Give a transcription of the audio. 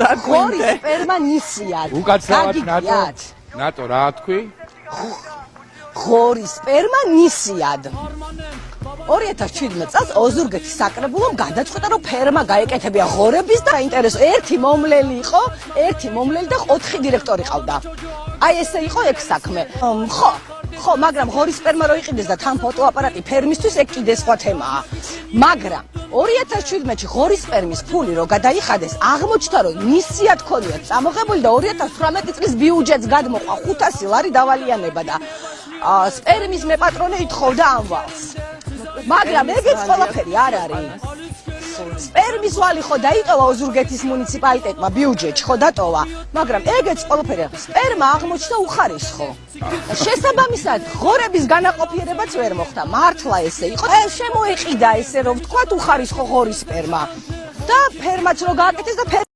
ღორის სპერმა ნისიად. უკაცრავად ნატო რა თქვი? ღორის სპერმა ნისიად. 2017 წელს ოზურგეთის საკრებულომ გადაწყვიტა რომ ფერმა გაეკეთებია ღორების და საინტერესო ერთი მომლელი იყო, ერთი მომლელი და 4 დირექტორი ყავდა. აი ესე იყო ეგ საქმე. ხო, მაგრამ ღორის სპერმა რო იყიდეს და თან ფოტოაპარატი ფერმისთვის ეგ კიდე სხვა თემაა. მაგრამ 2017-ში ღორის სპერმის ფული რო გადაიხადეს, აღმოჩნდა რომ ნისიად ქონიათ წამოღებული და 2018 წლის ბიუჯეტს გადმოყვა 500 ლარი დავალიანება და სპერმის მეპატრონე ითხოვდა ამვალს. მაგრამ ეგეც ყველაფერი არ არის. სპერმის ვალი ხო დაიტოვა ოზურგეთის მუნიციპალიტეტმა ბიუჯეტში ხო დატოვა, მაგრამ ეგეც ყველაფერი სპერმა აღმოჩნდა უხარისხო. შესაბამისად, ღორების განაყოფიერებაც ვერ მოხდა. მართლა ესე იყო. შემოეყიდა ესე რომ ვთქვათ უხარისხო ღორის სპერმა და ფერმაც რო გააკეთეს და